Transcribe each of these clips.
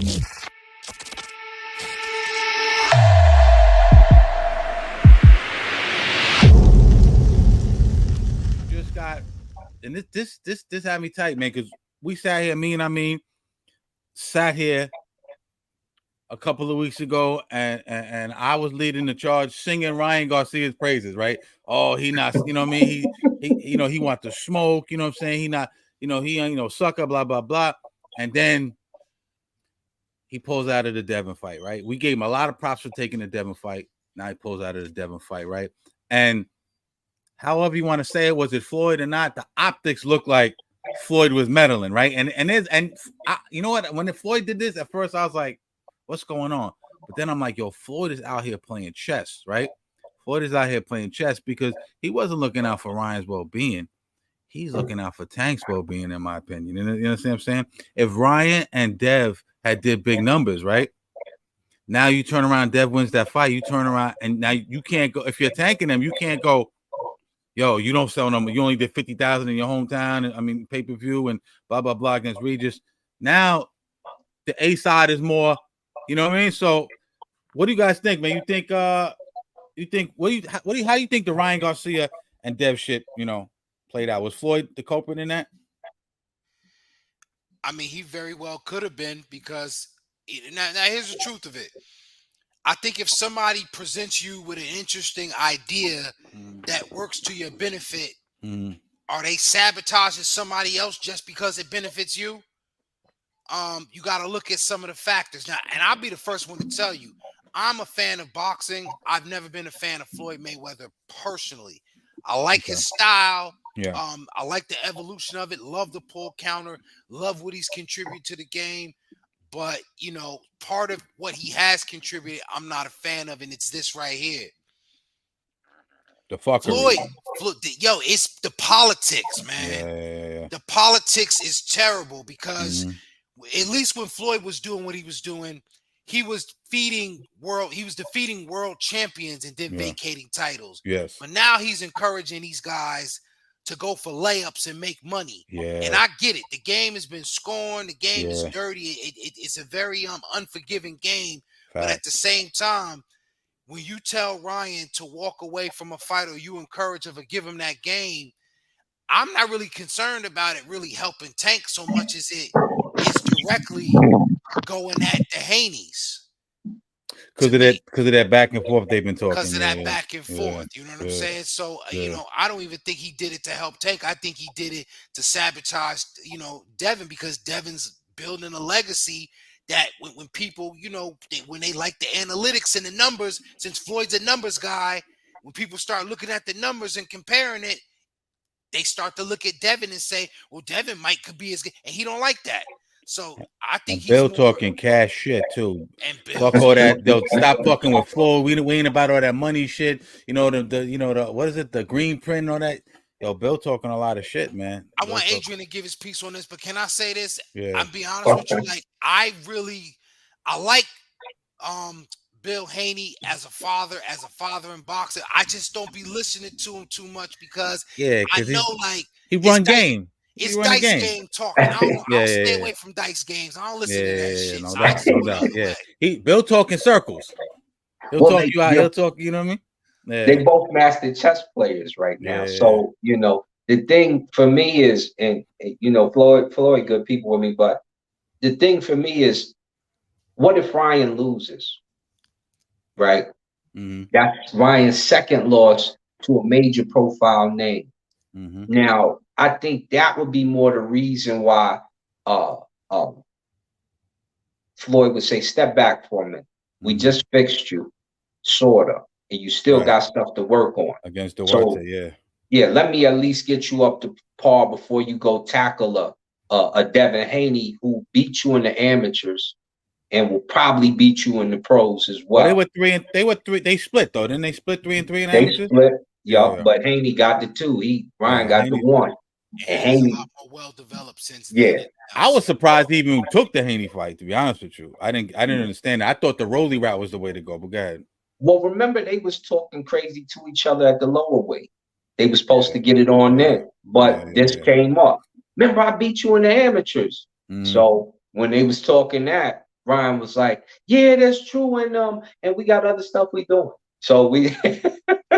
Just got, and this had me tight, man, because we sat here, sat here a couple of weeks ago, and I was leading the charge singing Ryan Garcia's praises, right? Oh, he not, you know what I mean? He want to smoke, you know what I'm saying? He not, he sucker, blah, blah, blah. And then he pulls out of the Devin fight, right? We gave him a lot of props for taking the Devin fight. Now he pulls out of the Devin fight, right? And however you want to say it, was it Floyd or not? The optics look like Floyd was meddling, right? You know what? When Floyd did this, at first I was like, what's going on? But then I'm like, yo, Floyd is out here playing chess, right? Floyd is out here playing chess because he wasn't looking out for Ryan's well-being. He's looking out for Tank's well-being, in my opinion. You know what I'm saying? If Ryan and Dev had did big numbers, right? Now you turn around, Dev wins that fight. You turn around, and now you can't go. If you're tanking them, you can't go, yo, you don't sell them. You only did 50,000 in your hometown. And, pay-per-view and blah, blah, blah against Regis. Now the A side is more, you know what I mean? So what do you guys think, man? How do you think the Ryan Garcia and Dev shit, played out? Was Floyd the culprit in that? I mean, he very well could have been, because now here's the truth of it. I think if somebody presents you with an interesting idea that works to your benefit, are they sabotaging somebody else just because it benefits you? You got to look at some of the factors now, and I'll be the first one to tell you, I'm a fan of boxing. I've never been a fan of Floyd Mayweather personally. I like his style. Yeah. I like the evolution of it. Love the pull counter. Love what he's contributed to the game. But, part of what he has contributed, I'm not a fan of, and it's this right here. The fuckery. Floyd, it's the politics, man. Yeah. The politics is terrible because at least when Floyd was doing what he was doing, he was defeating world champions and then vacating titles. Yes. But now he's encouraging these guys to go for layups and make money. Yeah. And I get it. The game has been scorned. The game is dirty. It's a very unforgiving game. But at the same time, when you tell Ryan to walk away from a fight, or you encourage him or give him that game, I'm not really concerned about it really helping Tank so much as it is directly going at the Haneys. Because of that back and forth they've been talking. Because of that back and forth. You know what I'm saying? So, I don't even think he did it to help Tank. I think he did it to sabotage, Devin, because Devin's building a legacy that when people, when they like the analytics and the numbers, since Floyd's a numbers guy, when people start looking at the numbers and comparing it, they start to look at Devin and say, well, Devin could be as good. And he don't like that. So I think Bill talking cash shit too. Fuck all that. They'll stop fucking with Floyd. We ain't about all that money shit. The what is it? The green print and all that. Yo, Bill talking a lot of shit, man. I want Adrian to give his piece on this, but can I say this? Yeah. I'll be honest with you. Like, I like Bill Haney as a father in boxing. I just don't be listening to him too much because I know he run game. It's Dice game talking. I'll stay away from Dice games. I don't listen to that shit. No doubt. Yeah. Bill talking circles. He'll talk you out. He'll talk, you know what I mean? Yeah. They both master chess players right now. Yeah. So, the thing for me is, and Floyd good people with me, but the thing for me is, what if Ryan loses? Right? Mm-hmm. That's Ryan's second loss to a major profile name. Mm-hmm. Now, I think that would be more the reason why Floyd would say, step back for a minute. We just fixed you, sort of, and you still got stuff to work on. Against Duarte, Yeah, let me at least get you up to par before you go tackle a Devin Haney who beat you in the amateurs and will probably beat you in the pros as well. They split though. Didn't they split 3-3 in amateurs? They split, but Haney got the 2. Ryan got the 1. And Haney a lot more well developed since then. Yeah. I was surprised he even took the Haney fight, to be honest with you. I didn't understand that. I thought the Roelly route was the way to go, but go ahead. Well, remember they was talking crazy to each other at the lower weight. They were supposed to get it on then, but this came up. Remember, I beat you in the amateurs. So when they was talking that, Ryan was like, "Yeah, that's true, and we got other stuff we doing." So we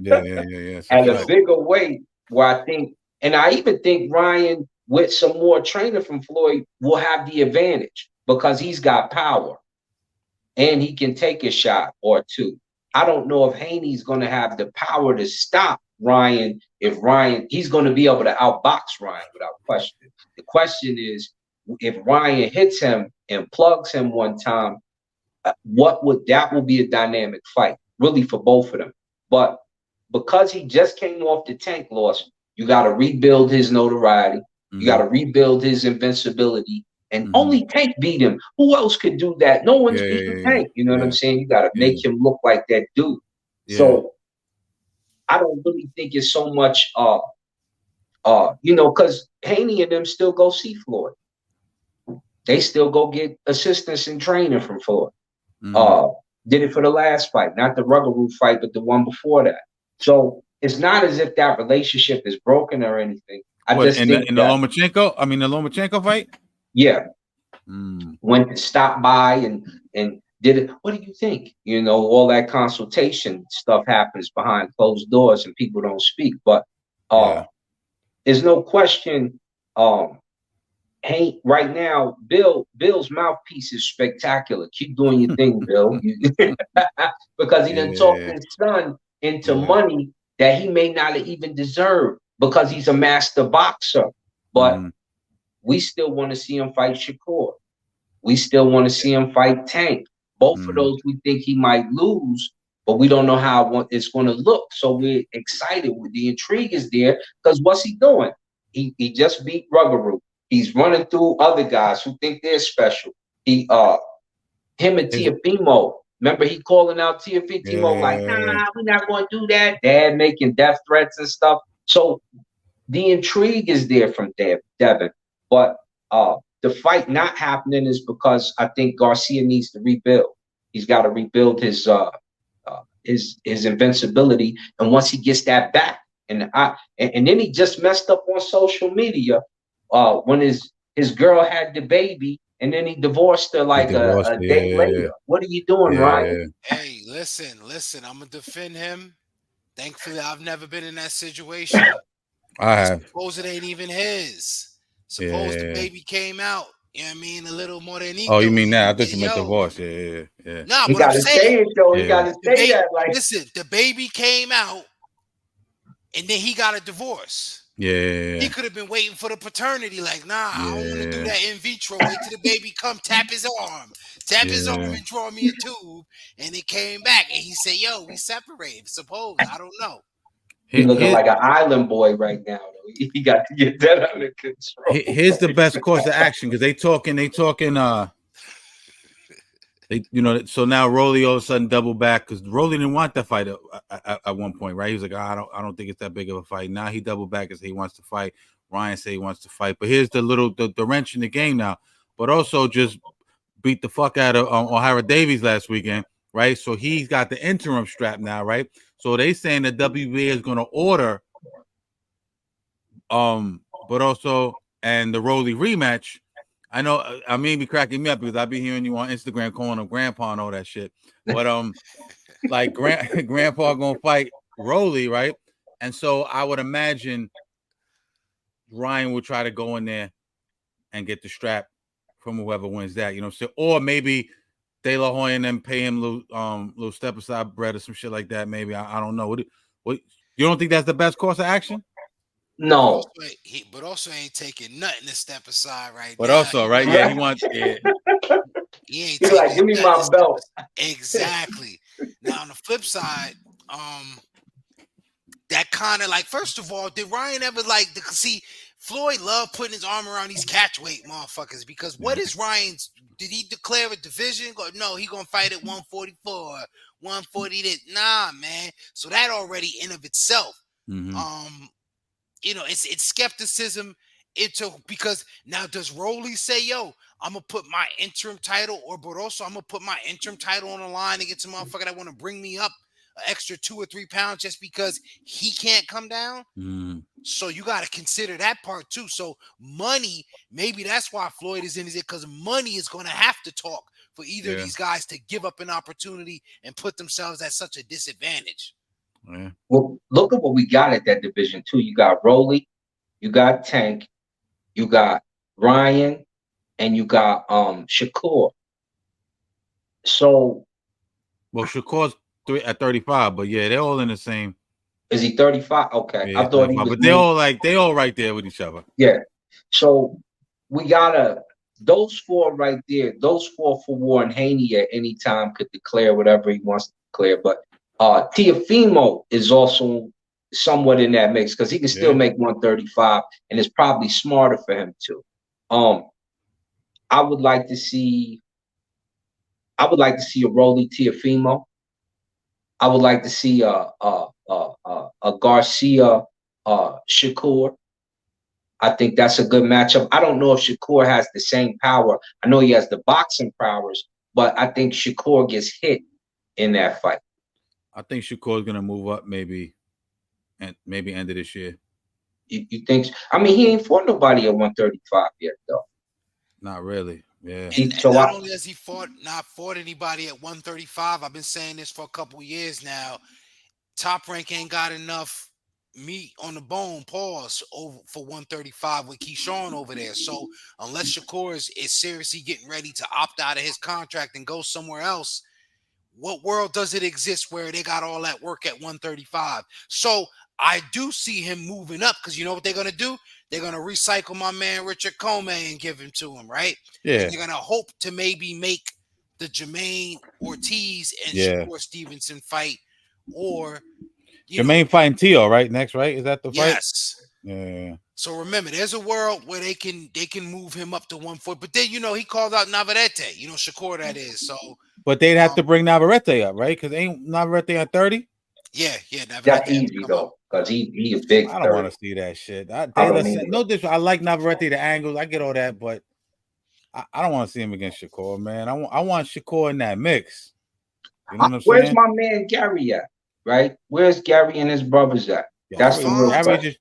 Yeah. It's a at a fact. bigger weight where I think, and I even think Ryan with some more training from Floyd will have the advantage because he's got power and he can take a shot or two. I don't know if Haney's going to have the power to stop Ryan. If Ryan, he's going to be able to outbox Ryan without question. The question is, if Ryan hits him and plugs him one time, what would that will be a dynamic fight, really, for both of them. But because he just came off the Tank loss, you got to rebuild his notoriety. You got to rebuild his invincibility. And only Tank beat him. Who else could do that? No one's beating Tank. You know what I'm saying? You got to make him look like that dude. So I don't really think it's so much, because Haney and them still go see Floyd. They still go get assistance and training from Floyd. Did it for the last fight, not the Ruggeroo fight, but the one before that. So it's not as if that relationship is broken or anything. I just think in the Lomachenko fight. Yeah, went to stop by and did it. What do you think? All that consultation stuff happens behind closed doors and people don't speak. But there's no question. Hey, right now, Bill's mouthpiece is spectacular. Keep doing your thing, Bill. Because he done talked his son into money that he may not have even deserved because he's a master boxer. But we still want to see him fight Shakur. We still want to see him fight Tank. Both of those we think he might lose, but we don't know how it's going to look. So we're excited. The intrigue is there because what's he doing? He just beat Ruggeroo. He's running through other guys who think they're special. Him and Teofimo. Remember he calling out Teofimo like, nah, we're not going to do that. Dad making death threats and stuff. So the intrigue is there from Devin. But the fight not happening is because I think Garcia needs to rebuild. He's got to rebuild his invincibility. And once he gets that back, and then he just messed up on social media when his girl had the baby, and then he divorced her like a day later. What are you doing, Ryan? Hey, listen, I'm gonna defend him. Thankfully, I've never been in that situation. I have. Suppose it ain't even his. Suppose the baby came out. You know what I mean? A little more than he. Oh, you mean that? I thought you meant divorce. Yeah. Nah, he what I'm gotta saying. say it, though. He gotta say that. Like, listen, the baby came out, and then he got a divorce. Yeah. He could have been waiting for the paternity. Like, nah, I don't want to do that in vitro. Wait till the baby come, tap his arm, and draw me a tube. And it came back, and he said, "Yo, we separated." Suppose I don't know. He looking like an island boy right now. Though. He got to get that under control. Here's the best course of action because they talking. So now Roelly all of a sudden double back because Roelly didn't want that fight at one point, right? He was like, I don't think it's that big of a fight. Now he double back and say he wants to fight. Ryan say he wants to fight, but here's the wrench in the game now. But also just beat the fuck out of O'Hara Davies last weekend, right? So he's got the interim strap now, right? So they saying the WBA is going to order, but also and the Roelly rematch. I know I mean be cracking me up because I be hearing you on Instagram calling him grandpa and all that shit. But like grandpa gonna fight Roelly, right? And so I would imagine Ryan will try to go in there and get the strap from whoever wins that, you know what I'm saying? Or maybe De La Hoya and then pay him little step aside bread or some shit like that. Maybe I don't know. What you don't think that's the best course of action? No, But also ain't taking nothing to step aside right but now. also, right? Yeah, he wants. Yeah. He ain't he's taking like, give me my belt. Exactly. Now on the flip side, that kind of like, first of all, did Ryan ever see Floyd love putting his arm around these catchweight motherfuckers because what is Ryan's? Did he declare a division? No, he gonna fight at 144, 140. Nah, man. So that already in of itself, it's skepticism because now does Roelly say, yo, I'm gonna put my interim title, but also I'm gonna put my interim title on the line against a motherfucker that want to bring me up extra 2 or 3 pounds just because he can't come down. So you got to consider that part too. So money, maybe that's why Floyd is in it, because money is going to have to talk for either of these guys to give up an opportunity and put themselves at such a disadvantage. Yeah. Well, look at what we got at that division too. You got Roelly, you got Tank, you got Ryan, and you got Shakur. So, well, Shakur's at 35, but yeah, they're all in the same. Is he 35? Okay, yeah, I thought he was. But they all right there with each other. Yeah. So we gotta those 4 right there. Those 4 for war, and Haney at any time could declare whatever he wants to declare. But Teofimo is also somewhat in that mix because he can still make 135, and it's probably smarter for him too. I would like to see a Roelly Teofimo. I would like to see a Garcia Shakur. I think that's a good matchup. I don't know if Shakur has the same power. I know he has the boxing powers, but I think Shakur gets hit in that fight. I think Shakur's gonna move up maybe end of this year. You think? I mean, he ain't fought nobody at 135 yet, though. Not really. Yeah. And not only has he not fought anybody at 135, I've been saying this for a couple years now. Top Rank ain't got enough meat on the bone, pause, over for 135 with Keyshawn over there. So unless Shakur is seriously getting ready to opt out of his contract and go somewhere else, what world does it exist where they got all that work at 135? So I do see him moving up, because you know what they're going to do? They're going to recycle my man Richard Comey and give him to him, right? Yeah. And they're going to hope to maybe make the Jermaine Ortiz and Shakur Stevenson fight, or Jermaine fighting Tio, right? Next, right? Is that the fight? Yes. Yeah. So remember, there's a world where they can move him up to 140. But then he called out Navarrete, Shakur, that is. So but they'd have to bring Navarrete up, right? Because ain't Navarrete at 30? Yeah, Navarrete. That's easy though, because he a big. I don't want to see that shit. I like Navarrete, the angles, I get all that, but I don't want to see him against Shakur, man. I want Shakur in that mix. You know what I'm Where's saying? my man Gary at? Right? Where's Gary and his brothers at? That's the real question.